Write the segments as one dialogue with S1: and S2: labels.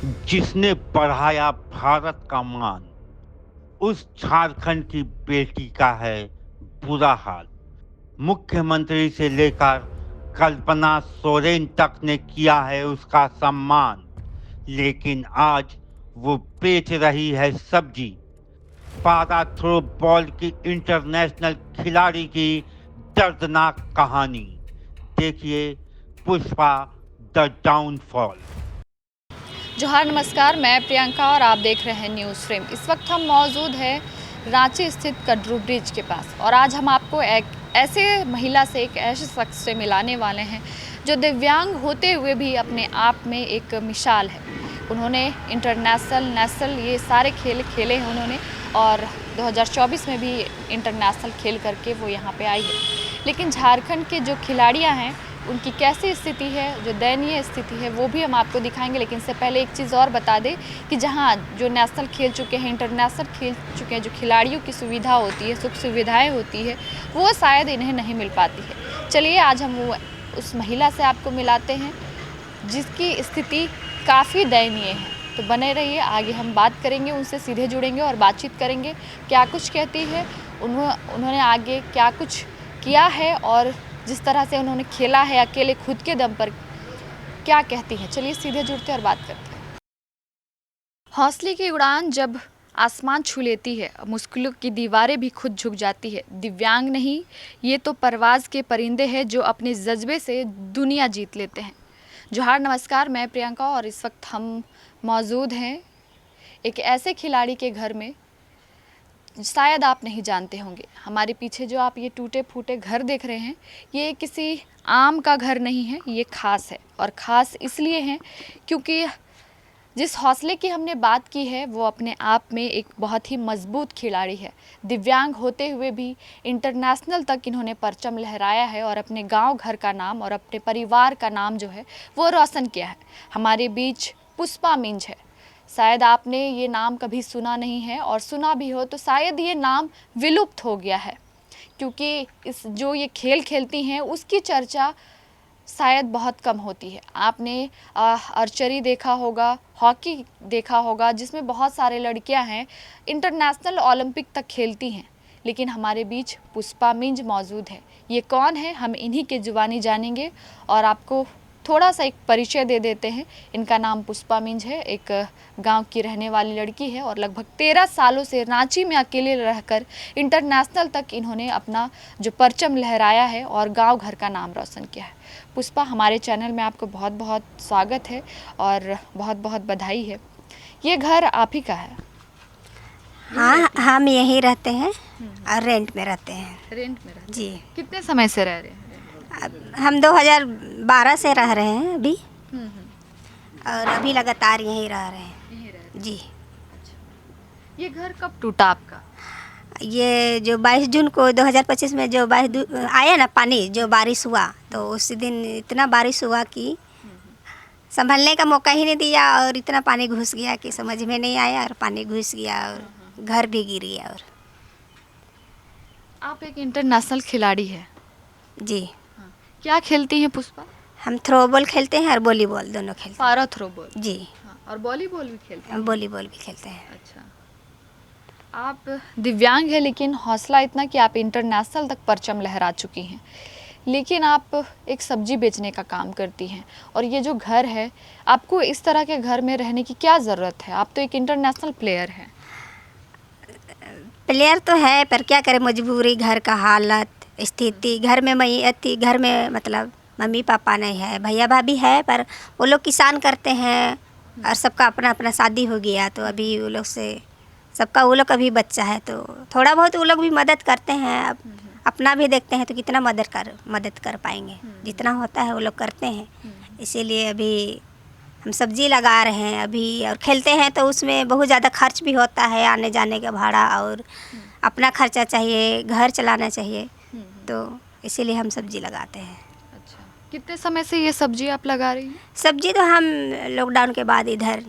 S1: जिसने बढ़ाया भारत का मान, उस झारखंड की बेटी का है बुरा हाल। मुख्यमंत्री से लेकर कल्पना सोरेन तक ने किया है उसका सम्मान, लेकिन आज वो बेच रही है सब्जी। पारा थ्रो बॉल की इंटरनेशनल खिलाड़ी की दर्दनाक कहानी देखिए। Pushpa the downfall.
S2: जोहार नमस्कार, मैं प्रियंका और आप देख रहे हैं न्यूज़ फ्रेम। इस वक्त हम मौजूद हैं रांची स्थित कटरू ब्रिज के पास और आज हम आपको एक ऐसे महिला से, एक ऐसे शख्स से मिलाने वाले हैं जो दिव्यांग होते हुए भी अपने आप में एक मिसाल है। उन्होंने इंटरनेशनल, नेशनल ये सारे खेल खेले हैं उन्होंने और 2024 में भी इंटरनेशनल खेल करके वो यहाँ पे आई है। लेकिन झारखंड के जो खिलाड़ियाँ हैं उनकी कैसी स्थिति है, जो दयनीय स्थिति है, वो भी हम आपको दिखाएंगे। लेकिन इससे पहले एक चीज़ और बता दें कि जहाँ जो नेशनल खेल चुके हैं, इंटरनेशनल खेल चुके हैं, जो खिलाड़ियों की सुविधा होती है, सुख सुविधाएं होती है, वो शायद इन्हें नहीं मिल पाती है। चलिए आज हम वो उस महिला से आपको मिलाते हैं जिसकी स्थिति काफ़ी दयनीय है। तो बने रहिए, आगे हम बात करेंगे, उनसे सीधे जुड़ेंगे और बातचीत करेंगे क्या कुछ कहती है, उन्होंने आगे क्या कुछ किया है और जिस तरह से उन्होंने खेला है अकेले खुद के दम पर, क्या कहती हैं। चलिए सीधे जुड़ते हैं और बात करते हैं। हौसले की उड़ान जब आसमान छू लेती है, मुश्किलों की दीवारें भी खुद झुक जाती है। दिव्यांग नहीं, ये तो परवाज़ के परिंदे हैं जो अपने जज्बे से दुनिया जीत लेते हैं। जोहार नमस्कार, मैं प्रियंका और इस वक्त हम मौजूद हैं एक ऐसे खिलाड़ी के घर में शायद आप नहीं जानते होंगे। हमारे पीछे जो आप ये टूटे फूटे घर देख रहे हैं, ये किसी आम का घर नहीं है, ये ख़ास है। और ख़ास इसलिए है क्योंकि जिस हौसले की हमने बात की है वो अपने आप में एक बहुत ही मजबूत खिलाड़ी है। दिव्यांग होते हुए भी इंटरनेशनल तक इन्होंने परचम लहराया है और अपने गांव घर का नाम और अपने परिवार का नाम जो है वो रोशन किया है। हमारे बीच पुष्पा मिंज है। शायद आपने ये नाम कभी सुना नहीं है और सुना भी हो तो शायद ये नाम विलुप्त हो गया है, क्योंकि इस जो ये खेल खेलती हैं उसकी चर्चा शायद बहुत कम होती है। आपने आर्चरी देखा होगा, हॉकी देखा होगा, जिसमें बहुत सारे लड़कियां हैं इंटरनेशनल ओलंपिक तक खेलती हैं। लेकिन हमारे बीच पुष्पा मिंज मौजूद है। ये कौन है, हम इन्हीं के जुबानी जानेंगे और आपको थोड़ा सा एक परिचय दे देते हैं। इनका नाम पुष्पा मिंज है, एक गांव की रहने वाली लड़की है और लगभग 13 सालों से रांची में अकेले रहकर इंटरनेशनल तक इन्होंने अपना जो परचम लहराया है और गांव घर का नाम रोशन किया है। पुष्पा, हमारे चैनल में आपको बहुत बहुत स्वागत है और बहुत बहुत बधाई है। ये घर आप ही का है?
S3: हाँ, हम यहीं रहते हैं और रेंट में रहते हैं।
S2: रेंट में रहते
S3: जी।
S2: कितने समय से रह रहे हैं?
S3: हम 2012 से रह रहे हैं अभी और अभी लगातार यहीं रह रहे हैं।
S2: यहीं रह रहे
S3: जी।
S2: हैं। ये घर कब टूटा आपका?
S3: ये जो 22 जून को 2025 में जो आया ना पानी, जो बारिश हुआ, तो उस दिन इतना बारिश हुआ कि संभलने का मौका ही नहीं दिया और इतना पानी घुस गया कि समझ में नहीं आया और पानी घुस गया और घर भी गिर गया। और
S2: आप एक इंटरनेशनल खिलाड़ी है।
S3: जी।
S2: क्या खेलती हैं पुष्पा?
S3: हम थ्रोबॉल खेलते हैं और वॉलीबॉल दोनों खेलते हैं।
S2: पारा थ्रोबॉल?
S3: जी।
S2: हाँ, और वॉलीबॉल भी खेलते हैं?
S3: हम वॉलीबॉल भी खेलते हैं।
S2: अच्छा, आप दिव्यांग हैं लेकिन हौसला इतना कि आप इंटरनेशनल तक परचम लहरा चुकी हैं। लेकिन आप एक सब्जी बेचने का काम करती हैं और ये जो घर है, आपको इस तरह के घर में रहने की क्या ज़रूरत है? आप तो एक इंटरनेशनल प्लेयर हैं।
S3: प्लेयर तो है पर क्या करें, मजबूरी, घर का हालत, स्थिति। घर में मैं घर में मतलब मम्मी पापा नहीं है, भैया भाभी है पर वो लोग किसान करते हैं और सबका अपना अपना शादी हो गया। तो अभी वो लोग से सबका वो लोग का भी बच्चा है तो थोड़ा बहुत वो लोग भी मदद करते हैं। अब अपना भी देखते हैं तो कितना मदद कर पाएंगे, जितना होता है वो लोग करते हैं। इसीलिए अभी हम सब्जी लगा रहे हैं अभी और खेलते हैं तो उसमें बहुत ज़्यादा खर्च भी होता है, आने जाने का भाड़ा और अपना खर्चा चाहिए, घर चलाना चाहिए, तो इसीलिए हम सब्जी लगाते हैं।
S2: अच्छा, कितने समय से ये सब्जी आप लगा रही हैं?
S3: सब्जी तो हम लॉकडाउन के बाद इधर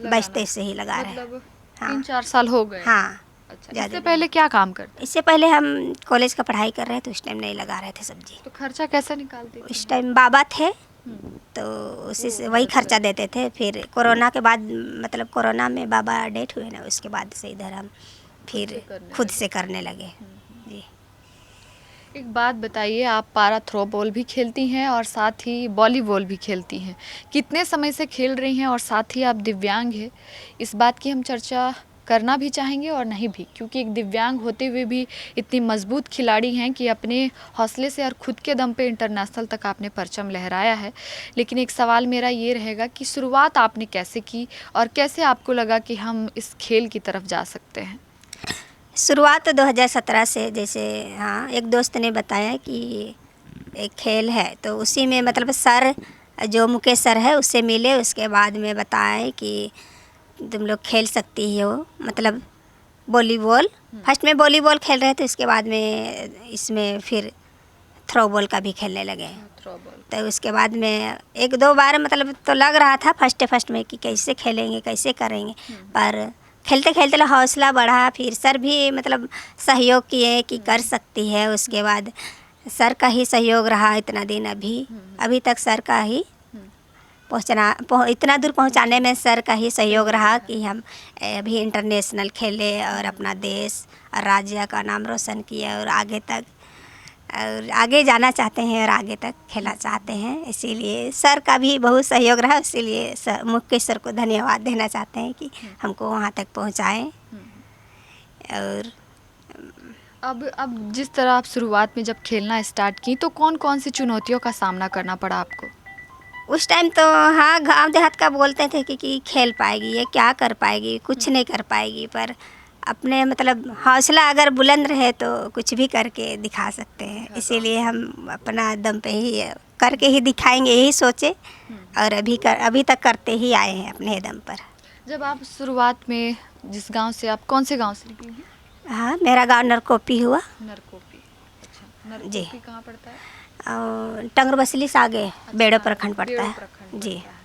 S3: बचते से ही लगा रहे हैं।
S2: मतलब
S3: हाँ।
S2: 3-4 साल हो गए?
S3: हाँ।
S2: अच्छा, इससे पहले क्या काम करते?
S3: इससे पहले हम कॉलेज का पढ़ाई कर रहे थे, उस टाइम नहीं लगा रहे थे सब्जी।
S2: तो खर्चा कैसे निकालते?
S3: उस टाइम बाबा थे तो उसी से वही खर्चा देते थे। फिर कोरोना के बाद मतलब कोरोना में बाबा डेथ हुए ना, उसके बाद से इधर हम फिर खुद से करने लगे। जी।
S2: एक बात बताइए, आप पारा थ्रो बॉल भी खेलती हैं और साथ ही वॉलीबॉल भी खेलती हैं, कितने समय से खेल रही हैं और साथ ही आप दिव्यांग हैं? इस बात की हम चर्चा करना भी चाहेंगे और नहीं भी, क्योंकि एक दिव्यांग होते हुए भी इतनी मजबूत खिलाड़ी हैं कि अपने हौसले से और खुद के दम पे इंटरनेशनल तक आपने परचम लहराया है। लेकिन एक सवाल मेरा ये रहेगा कि शुरुआत आपने कैसे की और कैसे आपको लगा कि हम इस खेल की तरफ जा सकते हैं?
S3: शुरुआत तो 2017 से, जैसे हाँ एक दोस्त ने बताया कि एक खेल है, तो उसी में मतलब सर जो मुकेश सर है उससे मिले, उसके बाद में बताए कि तुम लोग खेल सकती हो, मतलब वॉलीबॉल। फर्स्ट में वॉलीबॉल खेल रहे थे, उसके बाद में इसमें फिर थ्रो बॉल का भी खेलने लगे।
S2: Throw ball.
S3: तो उसके बाद में एक दो बार मतलब तो लग रहा था फर्स्ट में कि कैसे खेलेंगे कैसे करेंगे, पर खेलते खेलते हौसला बढ़ा। फिर सर भी मतलब सहयोग किए कि कर सकती है। उसके बाद सर का ही सहयोग रहा इतना दिन, अभी तक सर का ही इतना दूर पहुंचाने में सर का ही सहयोग रहा कि हम अभी इंटरनेशनल खेले और अपना देश और राज्य का नाम रोशन किया और आगे तक और आगे जाना चाहते हैं और आगे तक खेलना चाहते हैं। इसीलिए सर का भी बहुत सहयोग रहा, इसीलिए सर मुकेश सर को धन्यवाद देना चाहते हैं कि हमको वहाँ तक पहुँचाएं। और
S2: अब जिस तरह आप शुरुआत में जब खेलना स्टार्ट की तो कौन कौन सी चुनौतियों का सामना करना पड़ा आपको?
S3: उस टाइम तो हाँ गांव देहात का बोलते थे कि खेल पाएगी, ये क्या कर पाएगी, कुछ नहीं कर पाएगी, पर अपने मतलब हौसला अगर बुलंद रहे तो कुछ भी करके दिखा सकते हैं। इसीलिए हम अपना दम पे ही करके ही दिखाएंगे, यही सोचे और अभी तक करते ही आए हैं अपने दम पर।
S2: जब आप शुरुआत में जिस गांव से, आप कौन से गांव से निकली हैं?
S3: हाँ, मेरा गांव नरकोपी हुआ।
S2: नरकोपी। अच्छा,
S3: जी।
S2: नरकोपी कहाँ पड़ता है?
S3: और टंगर बसली से आगे बेड़ो प्रखंड पड़ता
S2: बेड़ो
S3: है।
S2: प्रखंड
S3: जी।
S2: पड़ता है।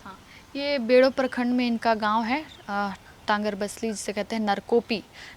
S2: हाँ, ये बेड़ो प्रखंड में इनका गांव है। टांगर बसली जिसे कहते हैं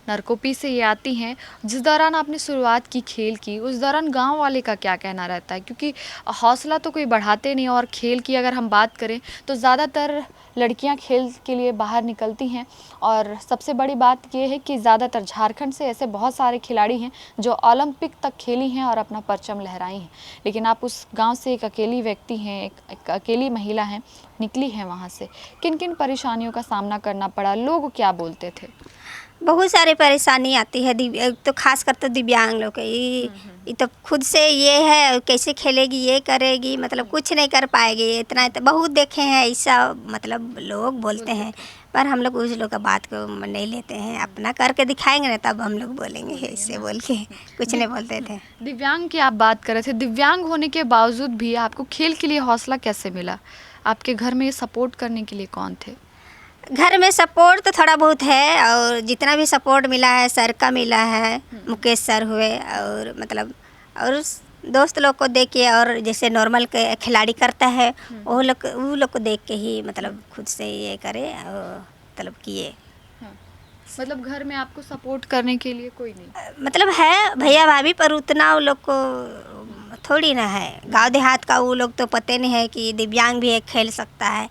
S2: नरकोपी से ये आती हैं। जिस दौरान आपने शुरुआत की खेल की, उस दौरान गांव वाले का क्या कहना रहता है? क्योंकि हौसला तो कोई बढ़ाते नहीं, और खेल की अगर हम बात करें तो ज़्यादातर लड़कियां खेल के लिए बाहर निकलती हैं। और सबसे बड़ी बात ये है कि ज़्यादातर झारखंड से ऐसे बहुत सारे खिलाड़ी हैं जो ओलंपिक तक खेली हैं और अपना परचम लहराई हैं। लेकिन आप उस गांव से एक अकेली व्यक्ति हैं, एक अकेली महिला हैं, निकली हैं वहाँ से। किन किन परेशानियों का सामना करना पड़ा? लोग क्या बोलते थे?
S3: बहुत सारी परेशानी आती है, तो खास कर तो दिव्यांग लोग ये तो खुद से ये है कैसे खेलेगी, ये करेगी, मतलब कुछ नहीं कर पाएगी। इतना तो बहुत देखे हैं ऐसा, मतलब लोग बोलते हैं, पर हम लोग उस लोग का बात को नहीं लेते हैं। अपना करके दिखाएंगे ना तब हम लोग बोलेंगे, ऐसे बोल के कुछ नहीं बोलते थे।
S2: दिव्यांग की आप बात कर रहे थे, दिव्यांग होने के बावजूद भी आपको खेल के लिए हौसला कैसे मिला? आपके घर में सपोर्ट करने के लिए कौन थे?
S3: घर में सपोर्ट तो थोड़ा बहुत है, और जितना भी सपोर्ट मिला है सर का मिला है, मुकेश सर हुए, और मतलब और दोस्त लोग को देख के, और जैसे नॉर्मल के खिलाड़ी करता है वो लोग को देख के ही मतलब खुद से ये करे और मतलब किए।
S2: मतलब घर में आपको सपोर्ट करने के लिए कोई नहीं?
S3: मतलब है भैया भाभी, पर उतना वो लोग को थोड़ी ना है। गांव देहात का वो लोग तो पते नहीं है कि दिव्यांग भी एक खेल सकता है,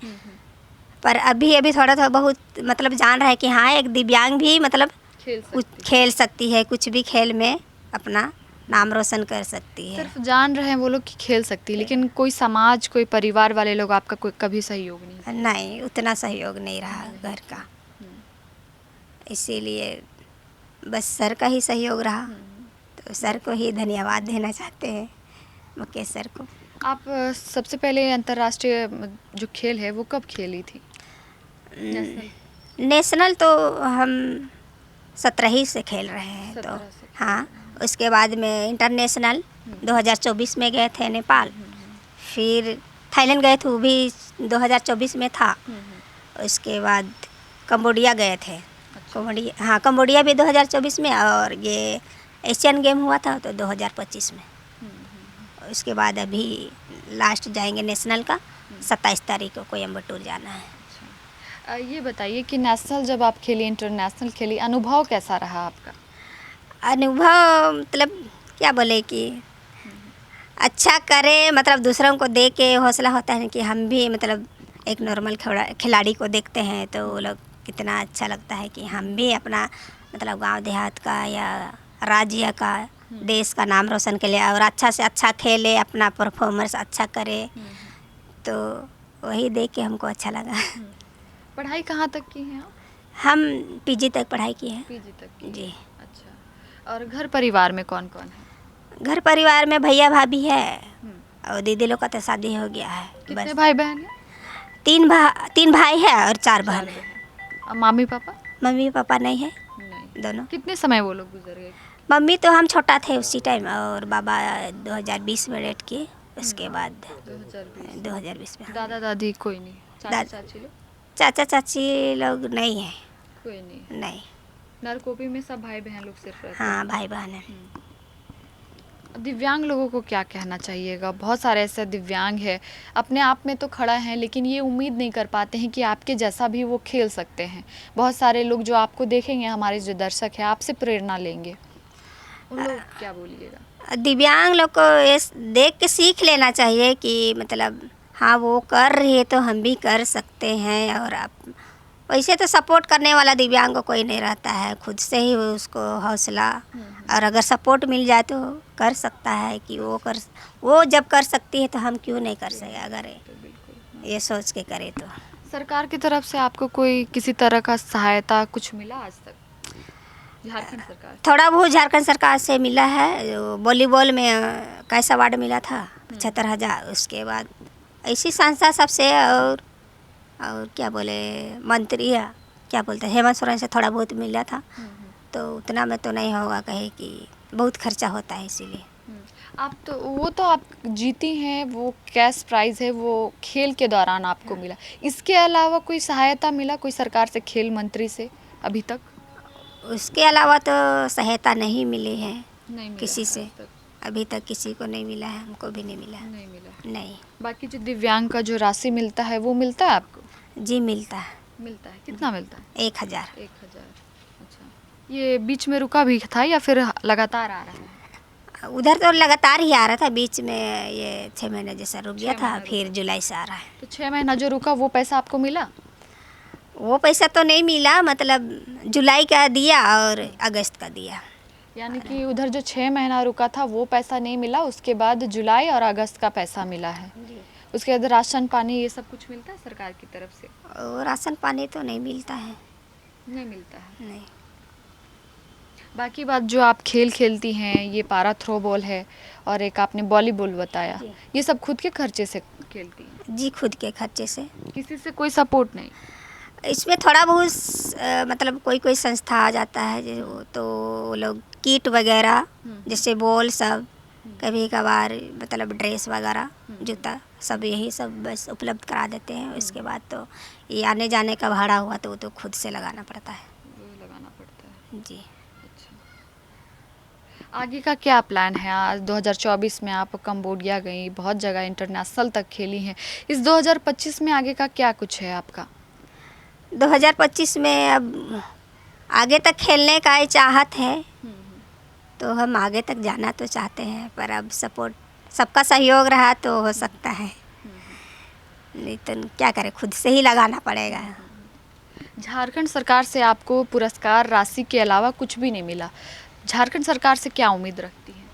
S3: पर अभी थोड़ा बहुत मतलब जान रहा है कि हाँ एक दिव्यांग भी मतलब खेल सकती है, कुछ भी खेल में अपना नाम रोशन कर सकती है।
S2: सिर्फ जान रहे हैं वो लोग कि खेल सकती है, लेकिन कोई समाज, कोई परिवार वाले लोग आपका कोई कभी सहयोग
S3: नहीं, उतना सहयोग नहीं रहा घर का। इसीलिए बस सर का ही सहयोग रहा, तो सर को ही धन्यवाद देना चाहते हैं, मुकेश सर को।
S2: आप सबसे पहले अंतर्राष्ट्रीय जो खेल है वो कब खेली थी?
S3: नेशनल तो हम 17 से खेल रहे हैं, तो हाँ उसके बाद में इंटरनेशनल 2024 में गए थे नेपाल, फिर थाईलैंड गए थे, वो भी 2024 में था। उसके बाद कंबोडिया गए थे। कंबोडिया भी 2024 में, और ये एशियन गेम हुआ था तो 2025 में। उसके बाद अभी लास्ट जाएंगे नेशनल का, 27 तारीख को कोयम्बटूर जाना है।
S2: ये बताइए कि नेशनल जब आप खेली, इंटरनेशनल खेली, अनुभव कैसा रहा आपका?
S3: अनुभव मतलब क्या बोले कि अच्छा करे, मतलब दूसरों को देख के हौसला होता है कि हम भी मतलब एक नॉर्मल खिलाड़ी को देखते हैं तो वो लोग कितना अच्छा लगता है कि हम भी अपना मतलब गांव देहात का या राज्य का देश का नाम रोशन के लिए और अच्छा से अच्छा खेले, अपना परफॉर्मेंस अच्छा करे। तो वही देख के हमको अच्छा लगा।
S2: पढ़ाई कहाँ तक की है आप?
S3: हम पीजी तक पढ़ाई की है।
S2: पीजी तक की।
S3: जी।
S2: अच्छा, और घर परिवार में कौन कौन है?
S3: घर परिवार में भैया भाभी है और दीदी लोग का तो शादी हो गया है।
S2: कितने भाई बहन हैं?
S3: तीन भाई है और 4 बहन है।
S2: और मम्मी पापा?
S3: मम्मी पापा नहीं है,
S2: नहीं।
S3: दोनों।
S2: कितने समय वो लोग गुजर गए?
S3: मम्मी तो हम छोटा थे उसी टाइम और बाबा 2020 में डेट किए, उसके बाद 2020 में।
S2: दादा दादी कोई नहीं? चाचा चाची लोग?
S3: चाचा चाची लोग नहीं है।
S2: कोई नहीं?
S3: नहीं।
S2: नरकोपी में सब भाई बहन लोग सिर्फ रहते
S3: हाँ, भाई बहन है।
S2: हैं। दिव्यांग लोगों को क्या कहना चाहिएगा? बहुत सारे ऐसे दिव्यांग हैं, अपने आप में तो खड़ा है लेकिन ये उम्मीद नहीं कर पाते हैं कि आपके जैसा भी वो खेल सकते हैं। बहुत सारे लोग जो आपको देखेंगे, हमारे जो दर्शक हैं, आपसे प्रेरणा लेंगे, उन लोग क्या बोलिएगा?
S3: दिव्यांग लोग को ये देख के सीख लेना चाहिए कि मतलब हाँ वो कर रही है तो हम भी कर सकते हैं। और आप वैसे तो सपोर्ट करने वाला दिव्यांग को कोई नहीं रहता है, खुद से ही उसको हौसला और अगर सपोर्ट मिल जाए तो कर सकता है कि वो जब कर सकती है तो हम क्यों नहीं कर सके, अगर ये सोच के करे तो।
S2: सरकार की तरफ से आपको कोई किसी तरह का सहायता कुछ मिला आज तक? झारखंड सरकार?
S3: थोड़ा बहुत झारखंड सरकार से मिला है, वॉलीबॉल में कैश अवार्ड मिला था 75,000। उसके बाद ऐसी संस्था सबसे और क्या बोले मंत्री या क्या बोलते हैं हेमंत सोरेन से थोड़ा बहुत मिला था। तो उतना में तो नहीं होगा, कहे कि बहुत खर्चा होता है इसीलिए।
S2: आप तो वो तो आप जीती हैं, वो कैश प्राइज़ है, वो खेल के दौरान आपको मिला। इसके अलावा कोई सहायता मिला कोई सरकार से, खेल मंत्री से अभी तक?
S3: उसके अलावा तो सहायता नहीं मिली है
S2: नहीं मिला
S3: किसी
S2: है
S3: से,
S2: आज तक?
S3: अभी तक किसी को नहीं मिला है, हमको भी नहीं मिला है।
S2: नहीं मिला।
S3: नहीं।
S2: बाकी जो दिव्यांग का जो राशि मिलता है वो मिलता है आपको?
S3: जी मिलता है।
S2: मिलता है। कितना मिलता है?
S3: 1,000।
S2: 1,000। अच्छा, ये बीच में रुका भी था या फिर लगातार आ रहा है?
S3: उधर तो लगातार ही आ रहा था, बीच में ये 6 महीने जैसा रुक गया
S2: 6
S3: था,
S2: महीना
S3: फिर जुलाई से आ रहा है।
S2: तो 6 महीना जो रुका वो पैसा आपको मिला?
S3: वो पैसा तो नहीं मिला, मतलब जुलाई का दिया और अगस्त का दिया।
S2: यानी कि उधर जो 6 महीना रुका था वो पैसा नहीं मिला, उसके बाद जुलाई और अगस्त का पैसा मिला है। उसके बाद राशन पानी ये सब कुछ मिलता है सरकार की तरफ से?
S3: और राशन पानी तो नहीं मिलता है।
S2: नहीं मिलता है।
S3: नहीं।
S2: बाकी बात जो आप खेल खेलती हैं, ये पारा थ्रो बॉल है और एक आपने वॉलीबॉल बताया, ये सब खुद के खर्चे से खेलती हैं?
S3: जी खुद के खर्चे से।
S2: किसी से कोई सपोर्ट नहीं?
S3: इसमें थोड़ा बहुत मतलब कोई संस्था आ जाता है जो, तो वो लोग किट वगैरह जैसे बॉल सब, कभी कभार मतलब ड्रेस वगैरह, जूता सब, यही सब बस उपलब्ध करा देते हैं। उसके बाद तो ये आने जाने का भाड़ा हुआ तो वो तो खुद से लगाना पड़ता है।
S2: वो लगाना पड़ता है।
S3: जी।
S2: आगे का क्या प्लान है? आज 2024 में आप कंबोडिया गई, बहुत जगह इंटरनेशनल तक खेली हैं। इस 2025 में आगे का क्या कुछ है आपका?
S3: 2025 में अब आगे तक खेलने का ही चाहत है, तो हम आगे तक जाना तो चाहते हैं, पर अब सपोर्ट सबका सहयोग रहा तो हो सकता है, नहीं तो क्या करें, खुद से ही लगाना पड़ेगा।
S2: झारखंड सरकार से आपको पुरस्कार राशि के अलावा कुछ भी नहीं मिला, झारखंड सरकार से क्या उम्मीद रखती हैं?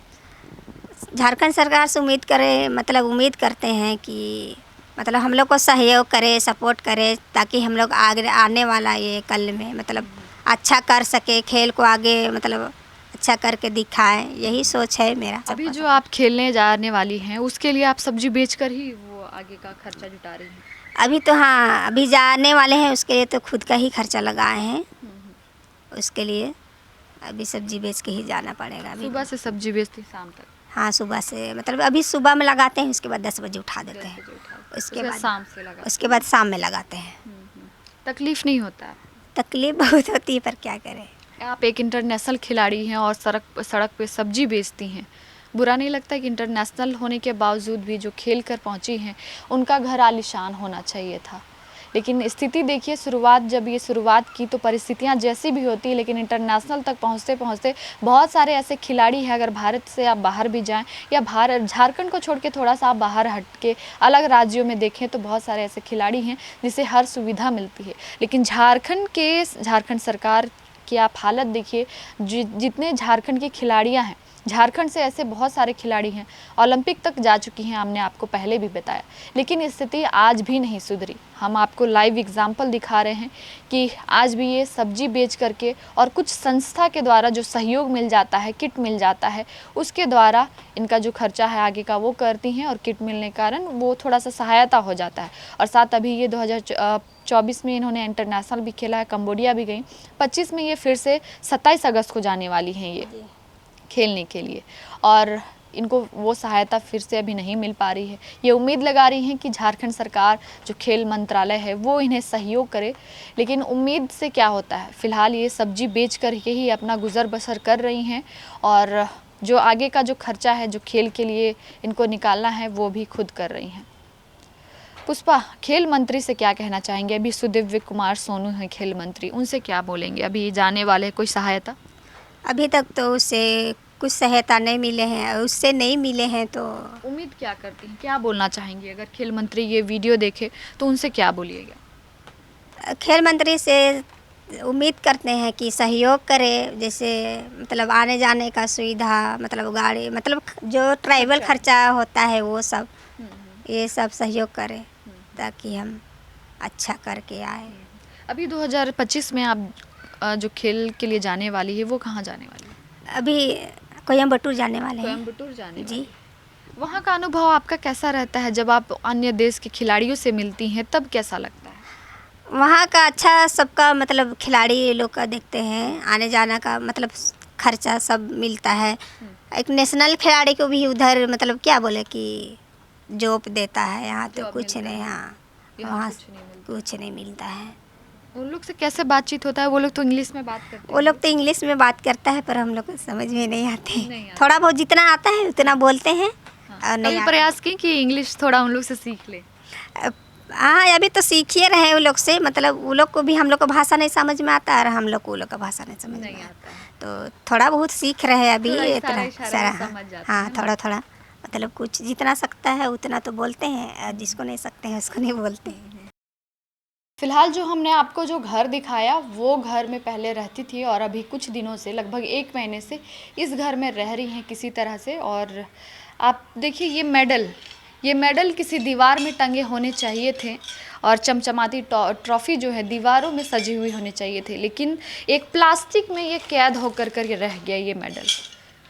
S3: झारखंड सरकार से उम्मीद करते हैं कि मतलब हम लोग को सहयोग करे, सपोर्ट करे, ताकि हम लोग आगे आने वाला ये कल में मतलब अच्छा कर सके, खेल को आगे मतलब अच्छा करके दिखाएं, यही सोच है मेरा।
S2: अभी जो आप खेलने जाने वाली हैं उसके लिए आप सब्जी बेचकर ही वो आगे का खर्चा जुटा रही हैं?
S3: अभी तो हाँ, अभी जाने वाले हैं, उसके लिए तो खुद का ही खर्चा लगाए हैं। उसके लिए अभी सब्जी बेच के ही जाना पड़ेगा। अभी
S2: सुबह से सब्जी बेचती शाम तक?
S3: हाँ, सुबह से मतलब अभी सुबह में लगाते हैं, उसके बाद 10 बजे उठा देते हैं, उसके बाद
S2: शाम से लगा,
S3: उसके बाद शाम में लगाते हैं।
S2: तकलीफ नहीं होता है?
S3: तकलीफ बहुत होती है, पर क्या करें।
S2: आप एक इंटरनेशनल खिलाड़ी हैं और सड़क पे सब्जी बेचती हैं, बुरा नहीं लगता कि इंटरनेशनल होने के बावजूद भी जो खेल कर पहुंची हैं उनका घर आलीशान होना चाहिए था? लेकिन स्थिति देखिए, जब ये शुरुआत की तो परिस्थितियां जैसी भी होती है, लेकिन इंटरनेशनल तक पहुंचते पहुंचते बहुत सारे ऐसे खिलाड़ी हैं, अगर भारत से आप बाहर भी जाएं या झारखंड को छोड़ के थोड़ा सा आप बाहर हट के अलग राज्यों में देखें तो बहुत सारे ऐसे खिलाड़ी हैं जिसे हर सुविधा मिलती है। लेकिन झारखंड सरकार की आप हालत देखिए, जितने झारखंड के खिलाड़ियाँ हैं, झारखंड से ऐसे बहुत सारे खिलाड़ी हैं, ओलंपिक तक जा चुकी हैं, हमने आपको पहले भी बताया, लेकिन स्थिति आज भी नहीं सुधरी। हम आपको लाइव एग्जाम्पल दिखा रहे हैं कि आज भी ये सब्जी बेच करके और कुछ संस्था के द्वारा जो सहयोग मिल जाता है, किट मिल जाता है, उसके द्वारा इनका जो खर्चा है आगे का वो करती हैं और किट मिलने के कारण वो थोड़ा सा सहायता हो जाता है। और साथ अभी ये 2024 में इन्होंने इंटरनेशनल भी खेला है, कंबोडिया भी गई, 25 में ये फिर से 27 अगस्त को जाने वाली हैं ये खेलने के लिए, और इनको वो सहायता फिर से अभी नहीं मिल पा रही है। ये उम्मीद लगा रही हैं कि झारखंड सरकार जो खेल मंत्रालय है वो इन्हें सहयोग करे, लेकिन उम्मीद से क्या होता है। फ़िलहाल ये सब्जी बेच कर के ही अपना गुजर बसर कर रही हैं और जो आगे का जो खर्चा है, जो खेल के लिए इनको निकालना है, वो भी खुद कर रही हैं। पुष्पा, खेल मंत्री से क्या कहना चाहेंगे? अभी सुदिव्य कुमार सोनू हैं खेल मंत्री, उनसे क्या बोलेंगे? अभी जाने वाले कोई सहायता?
S3: अभी तक तो उससे कुछ सहायता नहीं मिले हैं, उससे नहीं मिले हैं तो
S2: उम्मीद क्या करती हैं, क्या बोलना चाहेंगी? अगर खेल मंत्री ये वीडियो देखे तो उनसे क्या बोलिएगा?
S3: खेल मंत्री से उम्मीद करते हैं कि सहयोग करे, जैसे मतलब आने जाने का सुविधा, मतलब गाड़ी, मतलब जो ट्रैवल खर्चा होता है वो सब, ये सब सहयोग करे ताकि हम अच्छा करके आए।
S2: अभी 2025 में आप जो खेल के लिए जाने वाली है वो कहाँ जाने वाली है?
S3: अभी कोयम्बटूर जाने वाले हैं।
S2: कोयम्बटूर जाने
S3: जी।
S2: वाली। वहाँ का अनुभव आपका कैसा रहता है? जब आप अन्य देश के खिलाड़ियों से मिलती हैं तब कैसा लगता है?
S3: वहाँ का अच्छा, सबका मतलब खिलाड़ी लोग का देखते हैं, आने जाना का मतलब खर्चा सब मिलता है। एक नेशनल खिलाड़ी को भी उधर मतलब क्या बोले कि जॉब देता है, यहाँ तो
S2: जॉब
S3: कुछ
S2: मिलता
S3: नहीं।
S2: है।
S3: हाँ,
S2: यहाँ
S3: वहाँ
S2: कुछ नहीं मिलता।
S3: कुछ नहीं मिलता है।
S2: उन लोग से कैसे बातचीत होता है? वो लोग तो इंग्लिश में बात करते
S3: वो लोग तो इंग्लिश में बात करता है पर हम लोग को समझ में नहीं आते।
S2: नहीं आता।
S3: थोड़ा बहुत जितना आता है उतना बोलते हैं।
S2: हाँ।
S3: और नहीं
S2: कभी
S3: आता।
S2: प्रयास की कि इंग्लिश थोड़ा उन लोग से सीख ले?
S3: हाँ, अभी तो सीखिए रहे हैं वो लोग से, मतलब वो लोग को भी हम लोग को भाषा नहीं समझ में आता और हम लोग को वो लोग का भाषा नहीं समझ में आता, तो थोड़ा बहुत सीख रहे हैं अभी।
S2: थोड़ा
S3: इतना
S2: इशारा
S3: सारा,
S2: समझ जाते
S3: हाँ,
S2: हैं ना?
S3: थोड़ा थोड़ा मतलब कुछ जितना सकता है उतना तो बोलते हैं, और जिसको नहीं सकते हैं उसको नहीं बोलते हैं।
S2: फिलहाल जो हमने आपको जो घर दिखाया वो घर में पहले रहती थी और अभी कुछ दिनों से, लगभग 1 महीने से इस घर में रह रही हैं किसी तरह से। और आप देखिए ये मेडल किसी दीवार में टंगे होने चाहिए थे और चमचमाती ट्रॉफी जो है दीवारों में सजी हुई होनी चाहिए थे, लेकिन एक प्लास्टिक में ये कैद होकर कर रह गया ये मेडल।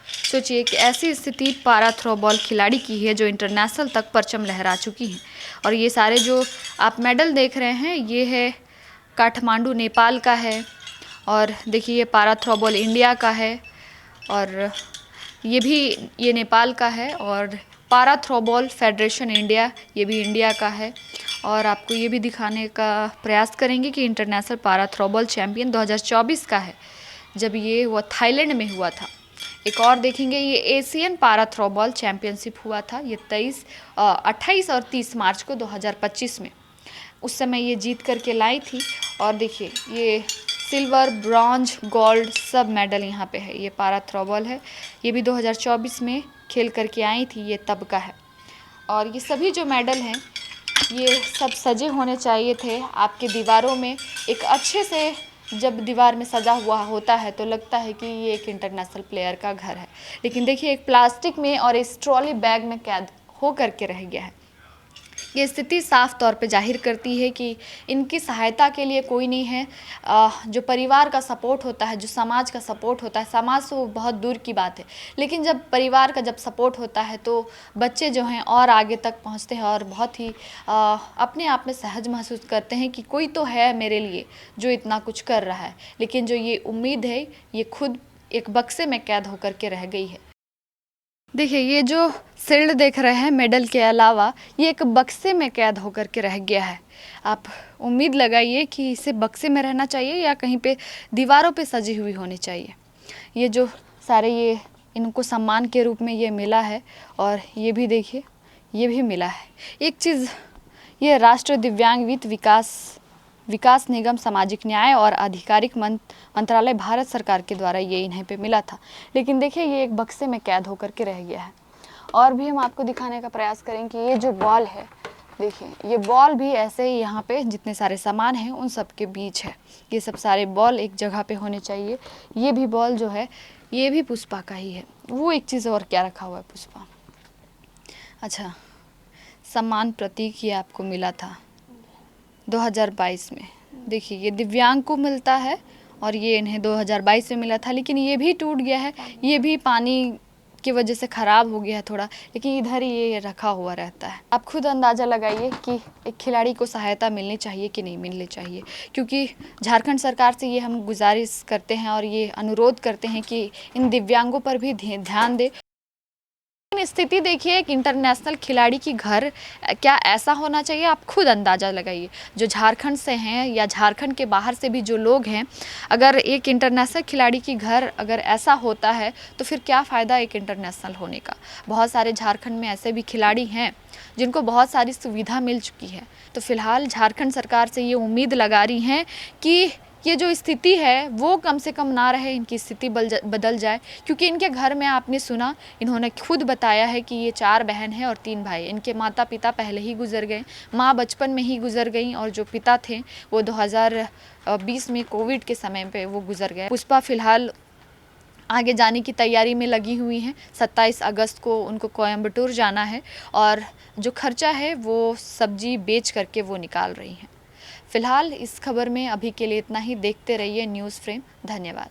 S2: सोचिए कि ऐसी स्थिति पारा थ्रोबॉल खिलाड़ी की है जो इंटरनेशनल तक परचम लहरा चुकी हैं। और ये सारे जो आप मेडल देख रहे हैं ये है काठमांडू नेपाल का है, और देखिए ये पारा थ्रोबॉल इंडिया का है, और ये नेपाल का है, और पारा थ्रोबॉल फेडरेशन इंडिया ये भी इंडिया का है। और आपको ये भी दिखाने का प्रयास करेंगे कि इंटरनेशनल पारा थ्रोबॉल चैम्पियन 2024 का है, जब ये वो थाईलैंड में हुआ था। एक और देखेंगे, ये एशियन पारा थ्रोबॉल चैम्पियनशिप हुआ था, ये 28 और 30 मार्च को 2025 में। उस समय ये जीत करके लाई थी। और देखिए ये सिल्वर, ब्रॉन्ज, गोल्ड सब मेडल यहाँ पे है। ये पारा थ्रोबॉल है, ये भी 2024 में खेल करके आई थी, ये तब का है। और ये सभी जो मेडल हैं ये सब सजे होने चाहिए थे आपके दीवारों में। एक अच्छे से जब दीवार में सजा हुआ होता है तो लगता है कि ये एक इंटरनेशनल प्लेयर का घर है, लेकिन देखिए एक प्लास्टिक में और इस ट्रॉली बैग में कैद हो करके रह गया है। ये स्थिति साफ तौर पे जाहिर करती है कि इनकी सहायता के लिए कोई नहीं है। जो परिवार का सपोर्ट होता है, जो समाज का सपोर्ट होता है, समाज से वो बहुत दूर की बात है, लेकिन जब परिवार का जब सपोर्ट होता है तो बच्चे जो हैं और आगे तक पहुंचते हैं और बहुत ही अपने आप में सहज महसूस करते हैं कि कोई तो है मेरे लिए जो इतना कुछ कर रहा है। लेकिन जो ये उम्मीद है ये खुद एक बक्से में कैद होकर के रह गई है। देखिए ये जो शील्ड देख रहे हैं मेडल के अलावा ये एक बक्से में कैद होकर के रह गया है। आप उम्मीद लगाइए कि इसे बक्से में रहना चाहिए या कहीं पे दीवारों पे सजी हुई होनी चाहिए। ये जो सारे ये इनको सम्मान के रूप में ये मिला है, और ये भी देखिए ये भी मिला है। एक चीज़, ये राष्ट्रीय दिव्यांग वित्त विकास विकास निगम सामाजिक न्याय और आधिकारिक मंत्रालय भारत सरकार के द्वारा ये इन्हें पे मिला था। लेकिन देखिए ये एक बक्से में कैद होकर के रह गया है। और भी हम आपको दिखाने का प्रयास करें कि ये जो बॉल है, देखिए ये बॉल भी ऐसे ही यहाँ पे जितने सारे सामान हैं उन सब के बीच है। ये सब सारे बॉल एक जगह पे होने चाहिए। ये भी बॉल जो है ये भी पुष्पा का ही है। वो एक चीज़ और क्या रखा हुआ है पुष्पा। अच्छा, सम्मान प्रतीक ये आपको मिला था 2022 में। देखिए ये दिव्यांग को मिलता है और ये इन्हें 2022 में मिला था, लेकिन ये भी टूट गया है। ये भी पानी की वजह से ख़राब हो गया है थोड़ा, लेकिन इधर ही ये रखा हुआ रहता है। आप खुद अंदाज़ा लगाइए कि एक खिलाड़ी को सहायता मिलनी चाहिए कि नहीं मिलनी चाहिए, क्योंकि झारखंड सरकार से ये हम गुजारिश करते हैं और ये अनुरोध करते हैं कि इन दिव्यांगों पर भी ध्यान दे। स्थिति देखिए एक इंटरनेशनल खिलाड़ी की घर क्या ऐसा होना चाहिए, आप खुद अंदाज़ा लगाइए। जो झारखंड से हैं या झारखंड के बाहर से भी जो लोग हैं, अगर एक इंटरनेशनल खिलाड़ी की घर अगर ऐसा होता है तो फिर क्या फ़ायदा एक इंटरनेशनल होने का। बहुत सारे झारखंड में ऐसे भी खिलाड़ी हैं जिनको बहुत सारी सुविधा मिल चुकी है। तो फिलहाल झारखंड सरकार से ये उम्मीद लगा रही हैं कि ये जो स्थिति है वो कम से कम ना रहे, इनकी स्थिति बदल जाए। क्योंकि इनके घर में आपने सुना, इन्होंने खुद बताया है कि ये 4 बहन हैं और 3 भाई। इनके माता पिता पहले ही गुजर गए, माँ बचपन में ही गुजर गई और जो पिता थे वो 2020 में कोविड के समय पे वो गुजर गए। पुष्पा फिलहाल आगे जाने की तैयारी में लगी हुई हैं। 27 अगस्त को उनको कोयम्बटूर जाना है और जो खर्चा है वो सब्जी बेच करके वो निकाल रही हैं। फिलहाल इस खबर में अभी के लिए इतना ही। देखते रहिए न्यूज़ फ्रेम। धन्यवाद।